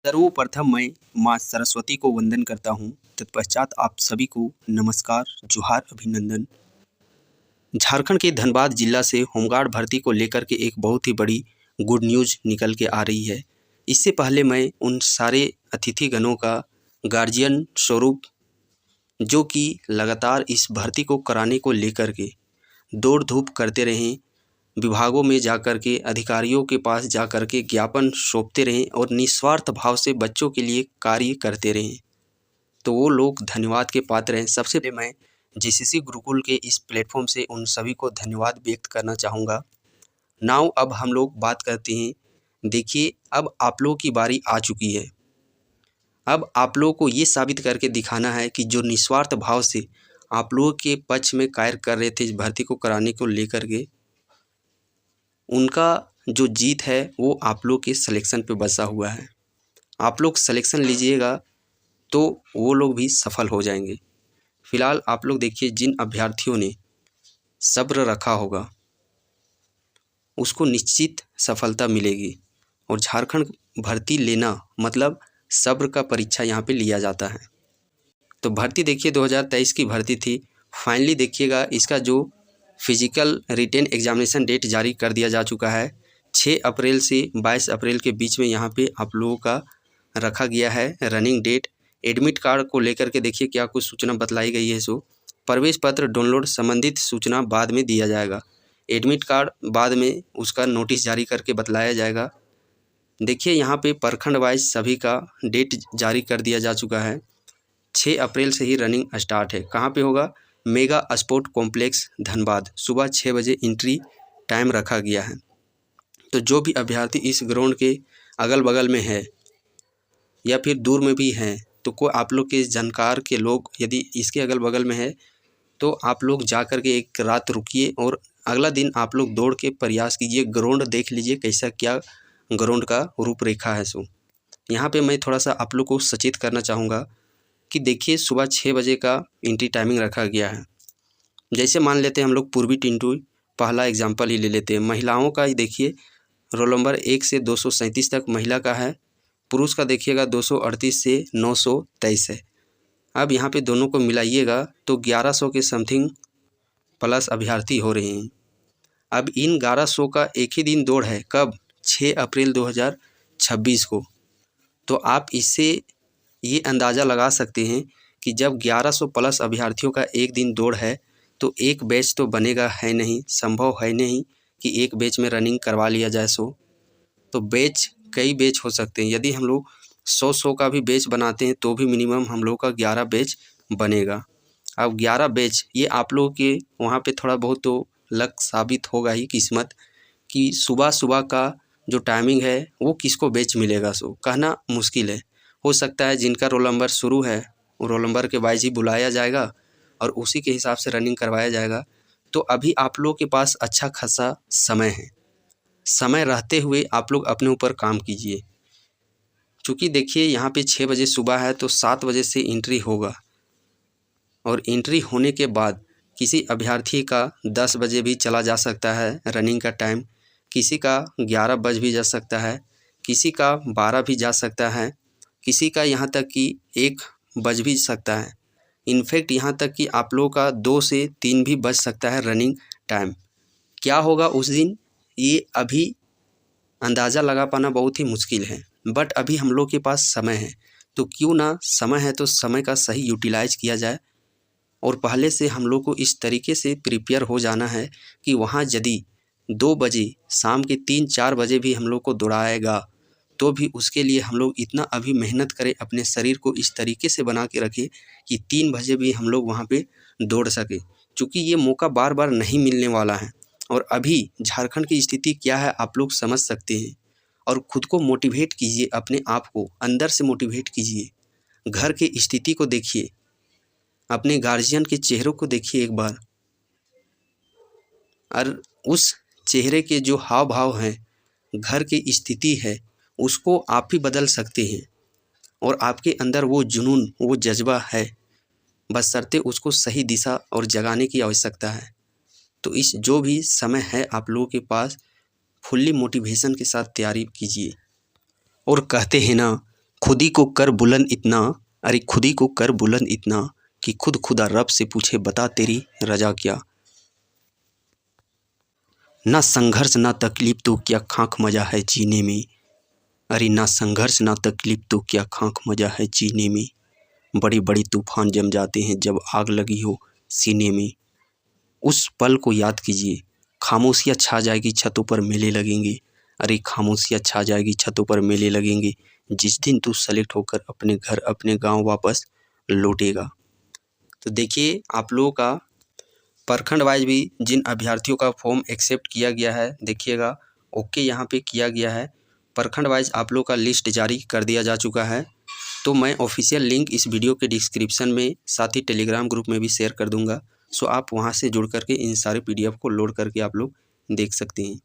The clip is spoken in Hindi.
सर्वप्रथम मैं माँ सरस्वती को वंदन करता हूँ। तत्पश्चात आप सभी को नमस्कार, जोहार, अभिनंदन। झारखंड के धनबाद जिला से होमगार्ड भर्ती को लेकर के एक बहुत ही बड़ी गुड न्यूज़ निकल के आ रही है। इससे पहले मैं उन सारे अतिथिगणों का गार्जियन स्वरूप जो कि लगातार इस भर्ती को कराने को लेकर के दौड़ धूप करते रहें, विभागों में जाकर के अधिकारियों के पास जाकर के ज्ञापन सौंपते रहें और निस्वार्थ भाव से बच्चों के लिए कार्य करते रहें, तो वो लोग धन्यवाद के पात्र हैं। सबसे पहले मैं जीसीसी गुरुकुल के इस प्लेटफॉर्म से उन सभी को धन्यवाद व्यक्त करना चाहूँगा। नाउ अब हम लोग बात करते हैं। देखिए, अब आप लोगों की बारी आ चुकी है। अब आप लोगों को ये साबित करके दिखाना है कि जो निस्वार्थ भाव से आप लोगों के पक्ष में कार्य कर रहे थे इस भर्ती को कराने को लेकर के, उनका जो जीत है वो आप लोग के सिलेक्शन पे बसा हुआ है। आप लोग सिलेक्शन लीजिएगा तो वो लोग भी सफल हो जाएंगे। फिलहाल आप लोग देखिए, जिन अभ्यर्थियों ने सब्र रखा होगा उसको निश्चित सफलता मिलेगी। और झारखंड भर्ती लेना मतलब सब्र का परीक्षा यहाँ पे लिया जाता है। तो भर्ती देखिए 2023 की भर्ती थी। फाइनली देखिएगा, इसका जो फिजिकल रिटेन एग्जामिनेशन डेट जारी कर दिया जा चुका है। 6 अप्रैल से 22 अप्रैल के बीच में यहाँ पे आप लोगों का रखा गया है रनिंग डेट। एडमिट कार्ड को लेकर के देखिए क्या कुछ सूचना बतलाई गई है। सो प्रवेश पत्र डाउनलोड संबंधित सूचना बाद में दिया जाएगा। एडमिट कार्ड बाद में उसका नोटिस जारी करके बतलाया जाएगा। देखिए यहाँ पे प्रखंड वाइज सभी का डेट जारी कर दिया जा चुका है। 6 अप्रैल से ही रनिंग स्टार्ट है। कहाँ पे होगा? Mega sport complex Dhanbad. सुबह 6 बजे एंट्री टाइम रखा गया है। तो जो भी अभ्यर्थी इस ग्राउंड के अगल बगल में है या फिर दूर में भी हैं, तो कोई आप लोग के जानकार के लोग यदि इसके अगल बगल में है तो आप लोग जा कर के एक रात रुकिए और अगला दिन आप लोग दौड़ के प्रयास कीजिए। ग्राउंड देख लीजिए कैसा क्या ग्राउंड का रूपरेखा है। सो यहाँ पे मैं थोड़ा सा आप लोग को सचेत करना चाहूँगा कि देखिए, सुबह 6 बजे का एंट्री टाइमिंग रखा गया है। जैसे मान लेते हैं हम लोग पूर्वी टिंटू, पहला एग्जाम्पल ही ले लेते हैं। महिलाओं का ही देखिए, रोल नंबर 1 से 237 तक महिला का है। पुरुष का देखिएगा 238 से 923 है। अब यहाँ पे दोनों को मिलाइएगा तो 1100 के समथिंग प्लस अभ्यर्थी हो रहे हैं। अब इन 1100 का एक ही दिन दौड़ है। कब? 6 अप्रैल 2026 को। तो आप इससे ये अंदाज़ा लगा सकते हैं कि जब 1100 प्लस अभ्यर्थियों का एक दिन दौड़ है तो एक बैच तो बनेगा है नहीं, संभव है नहीं कि एक बैच में रनिंग करवा लिया जाए। सो तो बैच कई बैच हो सकते हैं। यदि हम लोग 100 का भी बैच बनाते हैं तो भी मिनिमम हम लोग का 11 बैच बनेगा। अब 11 बैच ये आप लोगों के वहाँ पे थोड़ा बहुत तो लक साबित होगा ही, किस्मत, कि सुबह सुबह का जो टाइमिंग है वो किसको बैच मिलेगा। सो कहना मुश्किल है। हो सकता है जिनका रोल नंबर शुरू है वो रोल नंबर के वाइज ही बुलाया जाएगा और उसी के हिसाब से रनिंग करवाया जाएगा। तो अभी आप लोग के पास अच्छा खासा समय है। समय रहते हुए आप लोग अपने ऊपर काम कीजिए। क्योंकि देखिए यहाँ पे 6 बजे सुबह है तो 7 बजे से एंट्री होगा और एंट्री होने के बाद किसी अभ्यर्थी का 10 बजे भी चला जा सकता है रनिंग का टाइम, किसी का 11 बज भी जा सकता है, किसी का 12 भी जा सकता है, किसी का यहाँ तक कि 1 बज भी सकता है। इनफैक्ट यहाँ तक कि आप लोगों का 2 से 3 भी बज सकता है रनिंग टाइम। क्या होगा उस दिन ये अभी अंदाज़ा लगा पाना बहुत ही मुश्किल है। बट अभी हम लोग के पास समय है, तो क्यों ना, समय है तो समय का सही यूटिलाइज किया जाए। और पहले से हम लोग को इस तरीके से प्रिपेयर हो जाना है कि वहाँ यदि 2 बजे, शाम के 3-4 बजे भी हम लोग को दौड़ाएगा तो भी उसके लिए हम लोग इतना अभी मेहनत करें, अपने शरीर को इस तरीके से बना के रखें कि 3 बजे भी हम लोग वहाँ पे दौड़ सकें। क्योंकि ये मौका बार बार नहीं मिलने वाला है। और अभी झारखंड की स्थिति क्या है आप लोग समझ सकते हैं। और खुद को मोटिवेट कीजिए, अपने आप को अंदर से मोटिवेट कीजिए। घर की स्थिति को देखिए, अपने गार्जियन के चेहरों को देखिए एक बार, और उस चेहरे के जो हाव भाव हैं, घर की स्थिति है, उसको आप भी बदल सकते हैं। और आपके अंदर वो जुनून, वो जज्बा है, बशर्ते उसको सही दिशा और जगाने की आवश्यकता है। तो इस जो भी समय है आप लोगों के पास, फुल्ली मोटिवेशन के साथ तैयारी कीजिए। और कहते हैं ना खुदी को कर बुलंद इतना, अरे खुदी को कर बुलंद इतना कि खुद खुदा रब से पूछे बता तेरी रजा क्या। ना संघर्ष ना तकलीफ तो क्या खाक मजा है जीने में, अरे ना संघर्ष ना तकलीफ तो क्या खाक मजा है जीने में। बड़े बड़े तूफान जम जाते हैं जब आग लगी हो सीने में। उस पल को याद कीजिए, खामोशियाँ छा जाएगी छतों पर मेले लगेंगे, अरे खामोशियाँ छा जाएगी छतों पर मेले लगेंगे। जिस दिन तू सेलेक्ट होकर अपने घर अपने गांव वापस लौटेगा। तो देखिए आप लोगों का प्रखंड वाइज भी जिन अभ्यर्थियों का फॉर्म एक्सेप्ट किया गया है, देखिएगा ओके यहाँ पे किया गया है। प्रखंड वाइज आप लोग का लिस्ट जारी कर दिया जा चुका है। तो मैं ऑफिशियल लिंक इस वीडियो के डिस्क्रिप्शन में साथ ही टेलीग्राम ग्रुप में भी शेयर कर दूंगा। सो आप वहाँ से जुड़ करके इन सारे PDF को लोड करके आप लोग देख सकते हैं।